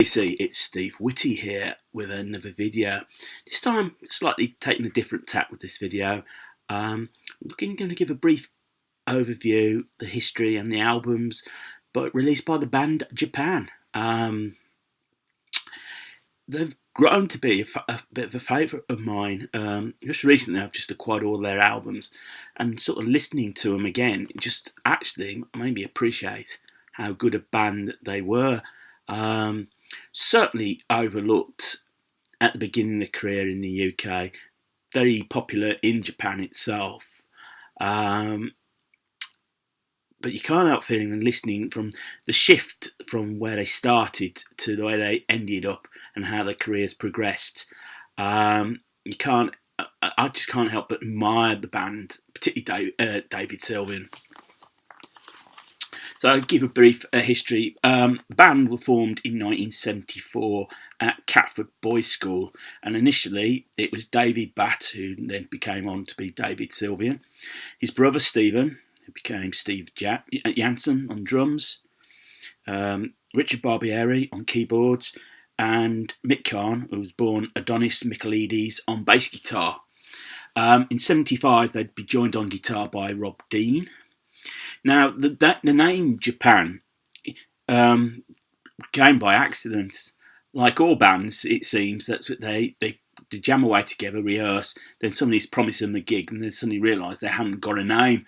See, it's Steve Whitty here with another video. This time, slightly taking a different tack with this video. I'm going to give a brief overview, the history and the albums, but released by the band Japan. They've grown to be a bit of a favourite of mine. Just recently, I've just acquired all their albums, and sort of listening to them again, it just actually made me appreciate how good a band they were. Certainly overlooked at the beginning of the career in the UK, very popular in Japan itself. But you can't help feeling and listening from the shift from where they started to the way they ended up and how their careers progressed. You can't. I just can't help but admire the band, particularly David Sylvian. So I'll give a brief history. The band were formed in 1974 at Catford Boys School, and initially it was David Batt, who then became on to be David Sylvian, his brother Stephen, who became Steve Jansen on drums, Richard Barbieri on keyboards, and Mick Karn, who was born Adonis Michaelides, on bass guitar. In 75 they'd be joined on guitar by Rob Dean. Now, the name Japan came by accident. Like all bands, it seems that they jam away together, rehearse, then somebody's promised them a gig, and then suddenly realise they haven't got a name,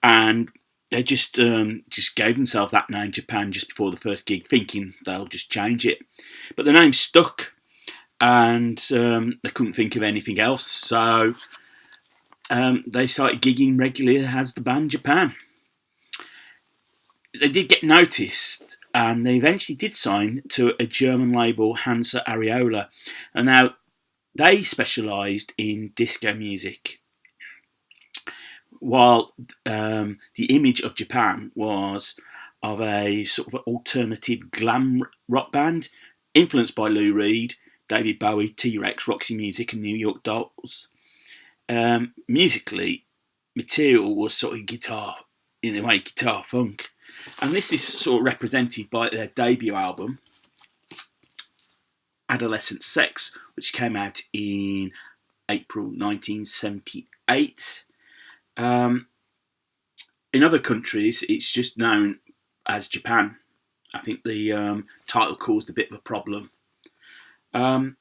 and they just gave themselves that name Japan just before the first gig, thinking they'll just change it. But the name stuck, and they couldn't think of anything else, so they started gigging regularly as the band Japan. They did get noticed, and they eventually did sign to a German label, Hansa Areola, and now they specialised in disco music, while the image of Japan was of a sort of alternative glam rock band, influenced by Lou Reed, David Bowie, T-Rex, Roxy Music and New York Dolls. Musically, material was sort of guitar funk. And this is sort of represented by their debut album, Adolescent Sex, which came out in April 1978. In other countries, it's just known as Japan. I think the title caused a bit of a problem. And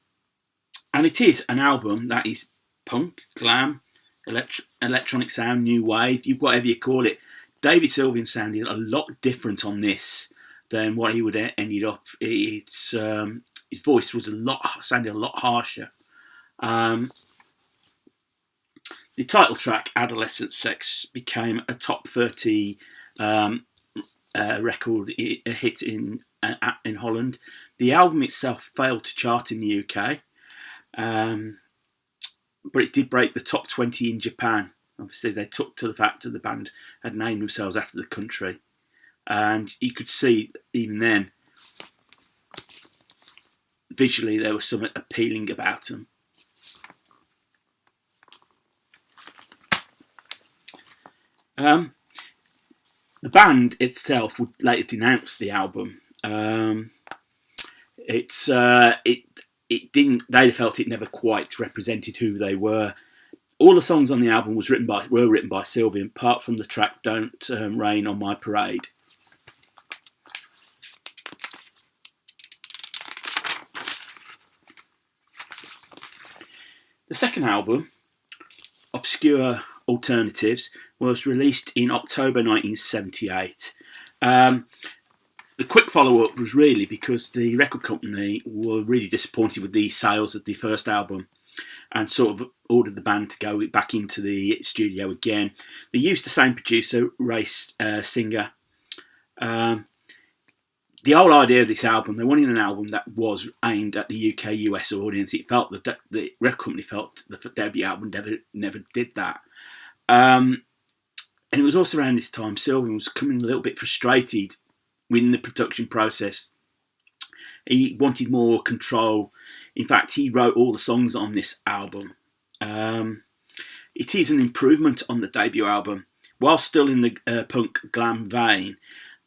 it is an album that is punk, glam, electronic sound, new wave, whatever you call it. David Sylvian sounded a lot different on this than what he would have ended up. His voice was sounded a lot harsher. The title track, Adolescent Sex, became a top 30 record, a hit in Holland. The album itself failed to chart in the UK, but it did break the top 20 in Japan. Obviously, they took to the fact that the band had named themselves after the country. And you could see, even then, visually there was something appealing about them. The band itself would later denounce the album. It didn't. They felt it never quite represented who they were. All the songs on the album were written by Sylvian, apart from the track "Don't Rain on My Parade." The second album, Obscure Alternatives, was released in October 1978. The quick follow-up was really because the record company were really disappointed with the sales of the first album, and sort of ordered the band to go back into the studio again. They used the same producer, Ray Singer. The whole idea of this album, they wanted an album that was aimed at the UK-US audience. It felt that the record company felt the debut album never did that. And it was also around this time Sylvian was becoming a little bit frustrated with the production process. He wanted more control. In fact, he wrote all the songs on this album. It is an improvement on the debut album. While still in the punk glam vein,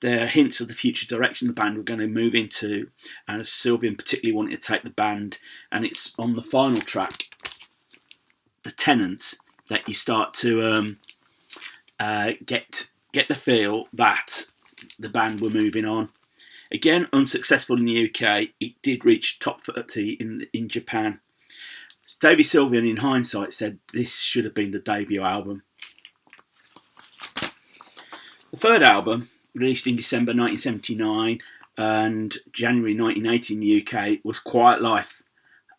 there are hints of the future direction the band were going to move into, and Sylvian particularly wanted to take the band, and it's on the final track, The Tenant, that you start to get the feel that the band were moving on. Again, unsuccessful in the UK, it did reach top 30 in Japan. David Sylvian, in hindsight, said this should have been the debut album. The third album, released in December 1979 and January 1980 in the UK, was Quiet Life,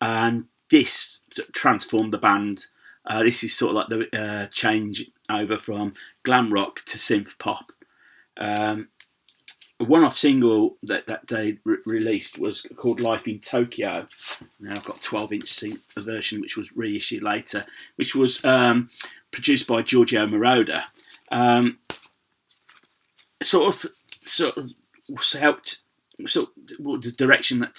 and this transformed the band. This is sort of like the change over from glam rock to synth pop. A one-off single that they released was called Life in Tokyo. Now I've got a 12-inch version which was reissued later, which was produced by Giorgio Moroder. Sort of helped the direction that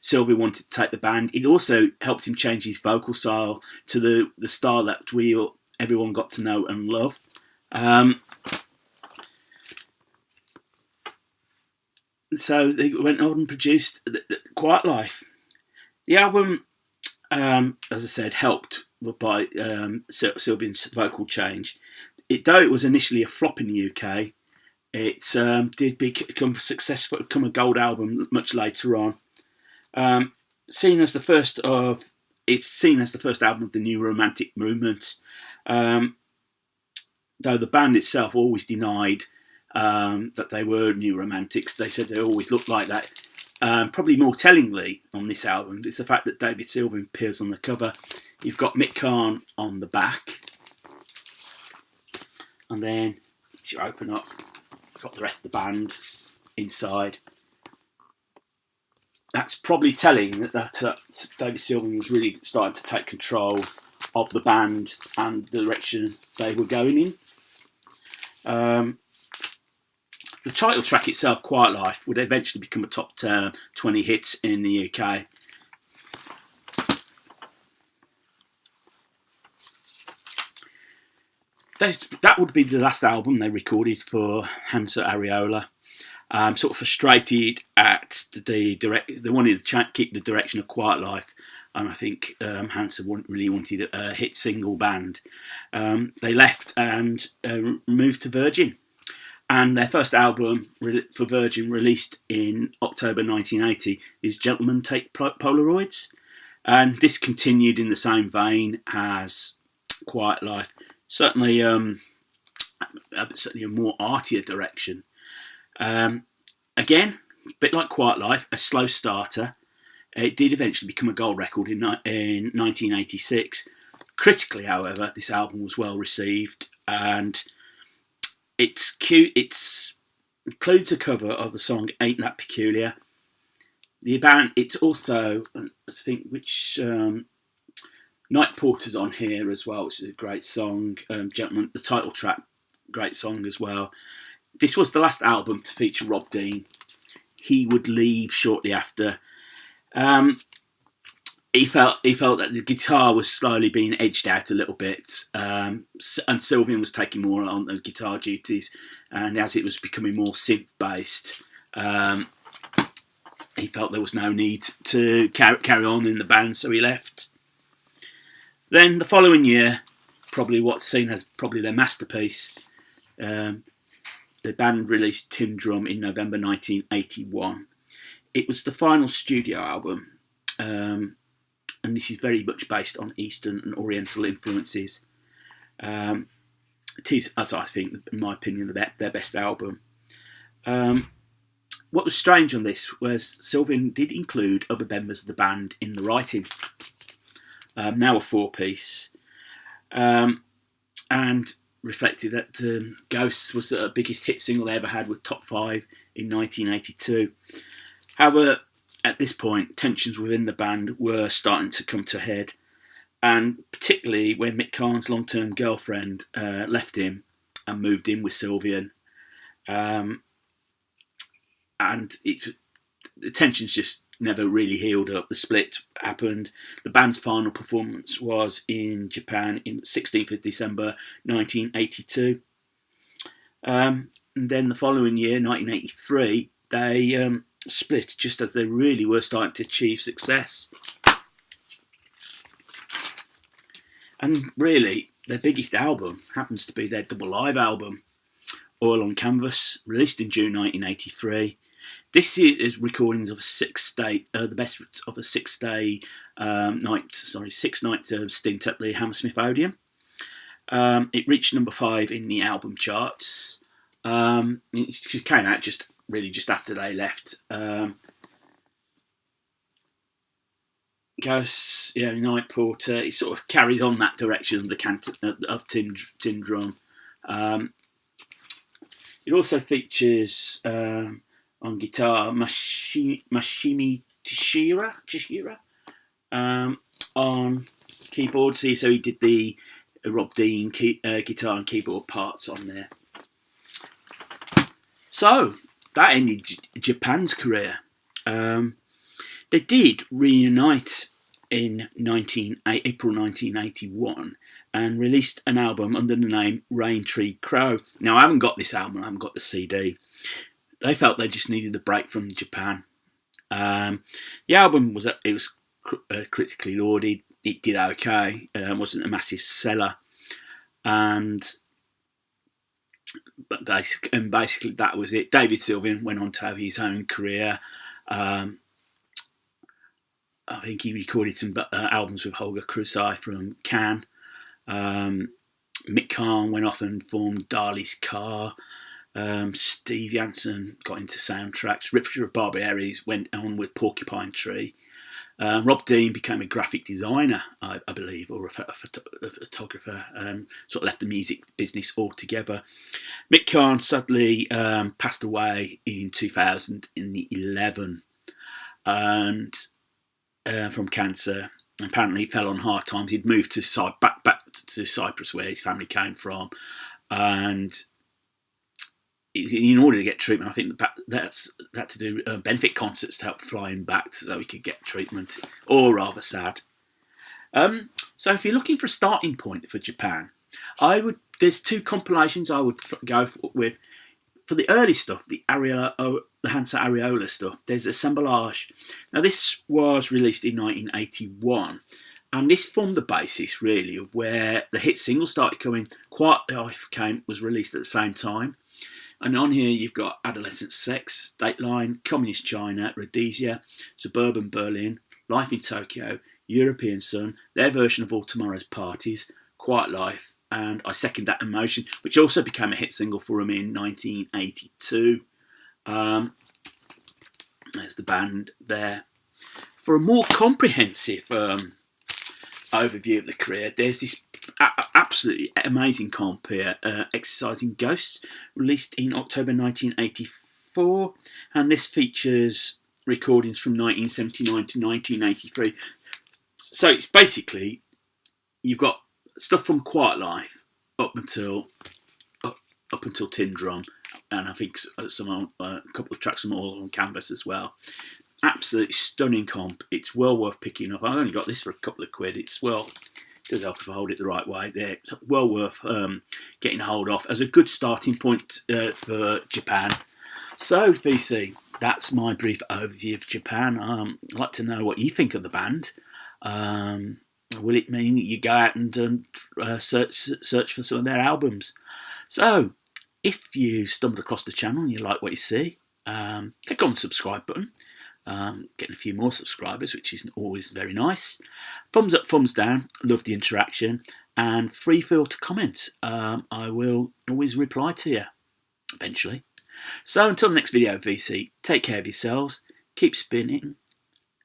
Sylvia wanted to take the band. It also helped him change his vocal style to the style that everyone got to know and love. So they went on and produced Quiet Life. The album, as I said, helped by Sylvian's vocal change. Though it was initially a flop in the UK, it did become successful, become a gold album much later on. It's seen as the first album of the new romantic movement. Though the band itself always denied that they were new romantics. They said they always looked like that. Probably more tellingly on this album is the fact that David Sylvian appears on the cover. You've got Mick Karn on the back, and then as you open up, you've got the rest of the band inside. That's probably telling that David Sylvian was really starting to take control of the band and the direction they were going in. The title track itself, Quiet Life, would eventually become a top 20 hit in the UK. That would be the last album they recorded for Hansa Ariola. Sort of frustrated at they wanted to keep the direction of Quiet Life, and I think Hansa really wanted a hit single band. They left and moved to Virgin. And their first album for Virgin, released in October 1980, is Gentlemen Take Polaroids. And this continued in the same vein as Quiet Life. Certainly a more artier direction. Again, a bit like Quiet Life, a slow starter. It did eventually become a gold record in 1986. Critically, however, this album was well received, and it's cute. It includes a cover of the song "Ain't That Peculiar." The band. It's also, I think, which Night Porter's on here as well, which is a great song. Gentlemen, the title track, great song as well. This was the last album to feature Rob Dean. He would leave shortly after. He felt that the guitar was slowly being edged out a little bit, and Sylvian was taking more on the guitar duties, and as it was becoming more synth-based, he felt there was no need to carry on in the band, so he left. Then the following year, probably what's seen as probably their masterpiece, the band released Tin Drum in November 1981. It was the final studio album, and this is very much based on Eastern and Oriental influences. It is, as I think, in my opinion, their best album. What was strange on this was Sylvian did include other members of the band in the writing. Now a four-piece, and reflected that Ghosts was the biggest hit single they ever had, with top 5 in 1982. However, at this point, tensions within the band were starting to come to a head, and particularly when Mick Karn's long-term girlfriend left him and moved in with Sylvian, and the tensions just never really healed up. The split happened. The band's final performance was in Japan in 16th of December 1982. and then the following year, 1983, they split just as they really were starting to achieve success. And really, their biggest album happens to be their double live album, Oil on Canvas, released in June 1983. This is recordings of a the best of a 6-night stint at the Hammersmith Odeon. It reached number 5 in the album charts. It came out just after they left. Ghosts, Night Porter. It sort of carried on that direction of the of Tin Drum. It also features on guitar Masami Chishira. On keyboard, so he did the Rob Dean guitar and keyboard parts on there. So that ended Japan's career. They did reunite in April 1981 and released an album under the name Rain Tree Crow. Now, I haven't got this album, I haven't got the CD. They felt they just needed a break from Japan. The album was critically lauded. It did okay. It wasn't a massive seller. But basically that was it. David Sylvian went on to have his own career. I think he recorded some albums with Holger Krusai from Can. Mick Karn went off and formed Darley's Car. Steve Jansen got into soundtracks. Richard Barbieri went on with Porcupine Tree. Rob Dean became a graphic designer, I believe, or a photographer, and sort of left the music business altogether. Mick Karn sadly passed away in 2011 and from cancer. Apparently, he fell on hard times. He'd moved to back to Cyprus, where his family came from, and in order to get treatment, I think that's to do benefit concerts to help fly him back so he could get treatment. All rather sad. So if you're looking for a starting point for Japan, there's 2 compilations I would go with. For the early stuff, the Hansa Areola stuff, there's Assemblage. Now this was released in 1981, and this formed the basis really of where the hit singles started coming. Quiet Life was released at the same time. And on here you've got Adolescent Sex, Dateline, Communist China, Rhodesia, Suburban Berlin, Life in Tokyo, European Sun, their version of All Tomorrow's Parties, Quiet Life, and I Second That Emotion, which also became a hit single for him in 1982. There's the band there. For a more comprehensive overview of the career, there's this absolutely amazing comp here, Exercising Ghosts, released in October 1984, and this features recordings from 1979 to 1983. So it's basically, you've got stuff from Quiet Life up until Tin Drum, and I think a couple of tracks from Oil on Canvas as well. Absolutely stunning comp. It's well worth picking up. I only got this for a couple of quid. It does help if I hold it the right way. There, well worth getting hold of as a good starting point for Japan. So VC, that's my brief overview of Japan. I'd like to know what you think of the band. Will it mean that you go out and search for some of their albums? So, if you stumbled across the channel and you like what you see, click on the subscribe button. Getting a few more subscribers, which is always very nice. Thumbs up, thumbs down. Love the interaction. And free feel to comment. I will always reply to you eventually. So until the next video, VC, take care of yourselves, keep spinning,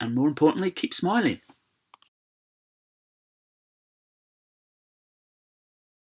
and more importantly, keep smiling.